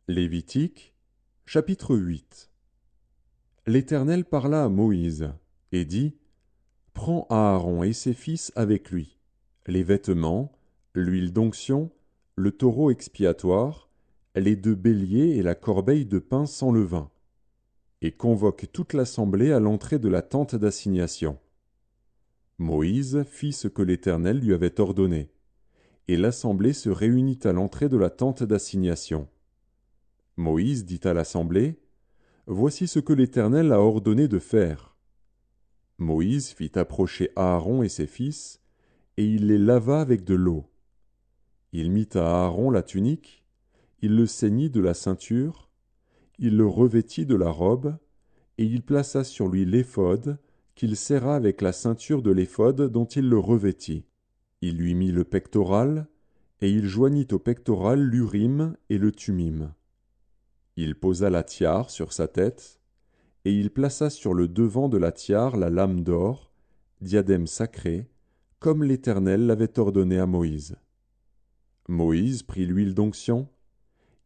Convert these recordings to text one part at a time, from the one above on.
Lévitique, chapitre 8. L'Éternel parla à Moïse, et dit, Prends Aaron et ses fils avec lui, les vêtements, l'huile d'onction, le taureau expiatoire, les 2 béliers et la corbeille de pain sans levain, et convoque toute l'assemblée à l'entrée de la tente d'assignation. Moïse fit ce que l'Éternel lui avait ordonné, et l'assemblée se réunit à l'entrée de la tente d'assignation. Moïse dit à l'assemblée, Voici ce que l'Éternel a ordonné de faire. Moïse fit approcher Aaron et ses fils, et il les lava avec de l'eau. Il mit à Aaron la tunique, il le ceignit de la ceinture, il le revêtit de la robe, et il plaça sur lui l'éphod, qu'il serra avec la ceinture de l'éphod dont il le revêtit. Il lui mit le pectoral, et il joignit au pectoral l'Urim et le Thummim. Il posa la tiare sur sa tête, et il plaça sur le devant de la tiare la lame d'or, diadème sacré, comme l'Éternel l'avait ordonné à Moïse. Moïse prit l'huile d'onction,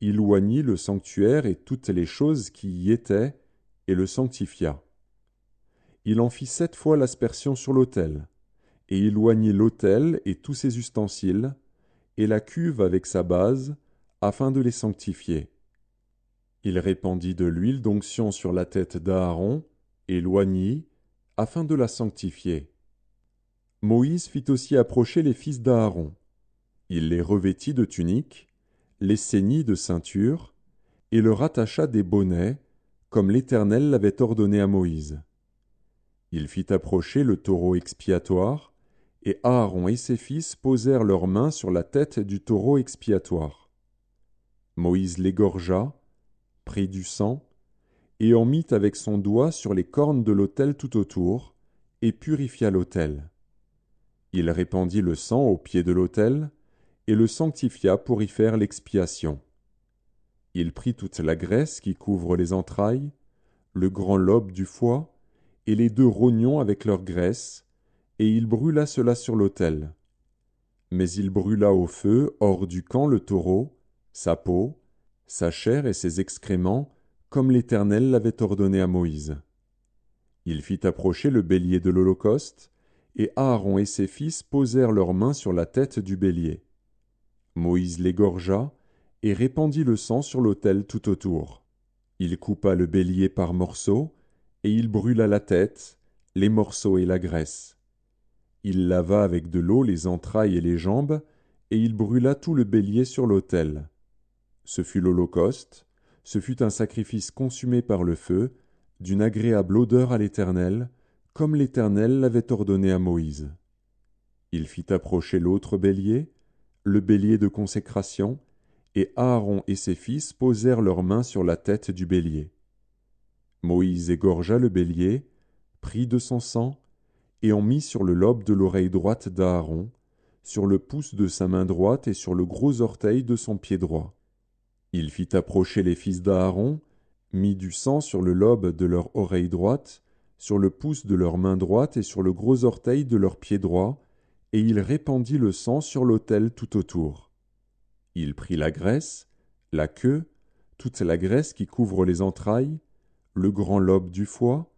il oignit le sanctuaire et toutes les choses qui y étaient, et le sanctifia. Il en fit 7 fois l'aspersion sur l'autel, et il oignit l'autel et tous ses ustensiles, et la cuve avec sa base, afin de les sanctifier. Il répandit de l'huile d'onction sur la tête d'Aaron, et l'oignit, afin de la sanctifier. Moïse fit aussi approcher les fils d'Aaron. Il les revêtit de tuniques, les ceignit de ceinture, et leur attacha des bonnets, comme l'Éternel l'avait ordonné à Moïse. Il fit approcher le taureau expiatoire, et Aaron et ses fils posèrent leurs mains sur la tête du taureau expiatoire. Moïse l'égorgea, prit du sang, et en mit avec son doigt sur les cornes de l'autel tout autour, et purifia l'autel. Il répandit le sang au pied de l'autel, et le sanctifia pour y faire l'expiation. Il prit toute la graisse qui couvre les entrailles, le grand lobe du foie, et les 2 rognons avec leur graisse, et il brûla cela sur l'autel. Mais il brûla au feu, hors du camp, le taureau, sa peau, sa chair et ses excréments, comme l'Éternel l'avait ordonné à Moïse. Il fit approcher le bélier de l'Holocauste, et Aaron et ses fils posèrent leurs mains sur la tête du bélier. Moïse l'égorgea, et répandit le sang sur l'autel tout autour. Il coupa le bélier par morceaux, et il brûla la tête, les morceaux et la graisse. Il lava avec de l'eau les entrailles et les jambes, et il brûla tout le bélier sur l'autel. Ce fut l'Holocauste, ce fut un sacrifice consumé par le feu, d'une agréable odeur à l'Éternel, comme l'Éternel l'avait ordonné à Moïse. Il fit approcher l'autre bélier, le bélier de consécration, et Aaron et ses fils posèrent leurs mains sur la tête du bélier. Moïse égorgea le bélier, prit de son sang, et en mit sur le lobe de l'oreille droite d'Aaron, sur le pouce de sa main droite et sur le gros orteil de son pied droit. Il fit approcher les fils d'Aaron, mit du sang sur le lobe de leur oreille droite, sur le pouce de leur main droite et sur le gros orteil de leur pied droit, et il répandit le sang sur l'autel tout autour. Il prit la graisse, la queue, toute la graisse qui couvre les entrailles, le grand lobe du foie,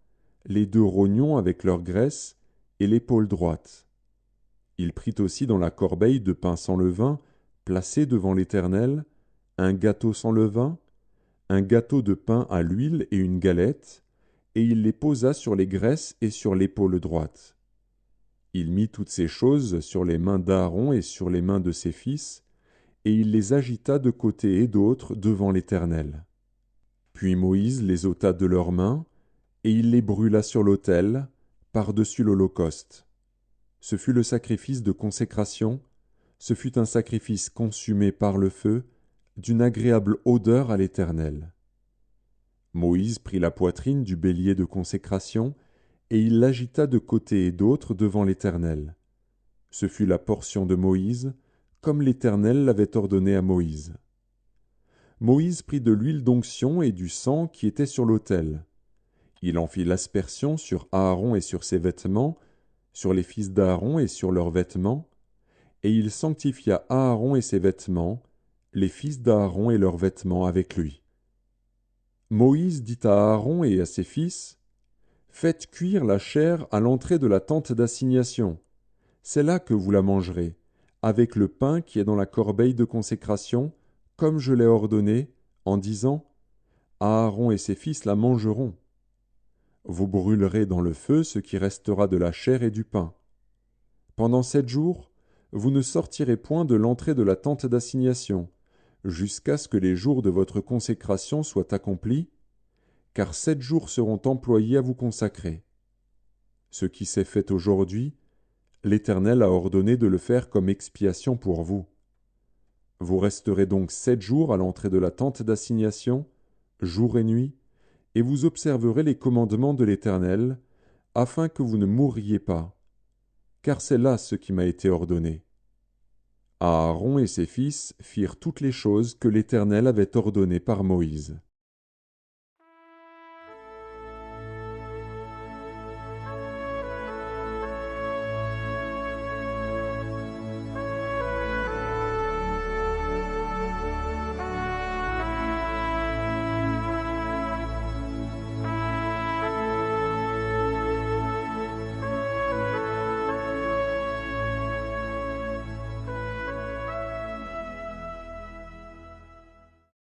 les 2 rognons avec leur graisse, et l'épaule droite. Il prit aussi dans la corbeille de pain sans levain, placée devant l'Éternel, un gâteau sans levain, un gâteau de pain à l'huile et une galette, et il les posa sur les graisses et sur l'épaule droite. Il mit toutes ces choses sur les mains d'Aaron et sur les mains de ses fils, et il les agita de côté et d'autre devant l'Éternel. Puis Moïse les ôta de leurs mains, et il les brûla sur l'autel, par-dessus l'Holocauste. Ce fut le sacrifice de consécration, ce fut un sacrifice consumé par le feu, d'une agréable odeur à l'Éternel. Moïse prit la poitrine du bélier de consécration, et il l'agita de côté et d'autre devant l'Éternel. Ce fut la portion de Moïse, comme l'Éternel l'avait ordonné à Moïse. Moïse prit de l'huile d'onction et du sang qui était sur l'autel. Il en fit l'aspersion sur Aaron et sur ses vêtements, sur les fils d'Aaron et sur leurs vêtements, et il sanctifia Aaron et ses vêtements, les fils d'Aaron et leurs vêtements avec lui. Moïse dit à Aaron et à ses fils, « Faites cuire la chair à l'entrée de la tente d'assignation. C'est là que vous la mangerez, avec le pain qui est dans la corbeille de consécration, comme je l'ai ordonné, en disant, Aaron et ses fils la mangeront. Vous brûlerez dans le feu ce qui restera de la chair et du pain. Pendant 7 jours, vous ne sortirez point de l'entrée de la tente d'assignation, jusqu'à ce que les jours de votre consécration soient accomplis, car 7 jours seront employés à vous consacrer. Ce qui s'est fait aujourd'hui, l'Éternel a ordonné de le faire comme expiation pour vous. Vous resterez donc 7 jours à l'entrée de la tente d'assignation, jour et nuit, et vous observerez les commandements de l'Éternel, afin que vous ne mourriez pas, car c'est là ce qui m'a été ordonné. » Aaron et ses fils firent toutes les choses que l'Éternel avait ordonnées par Moïse.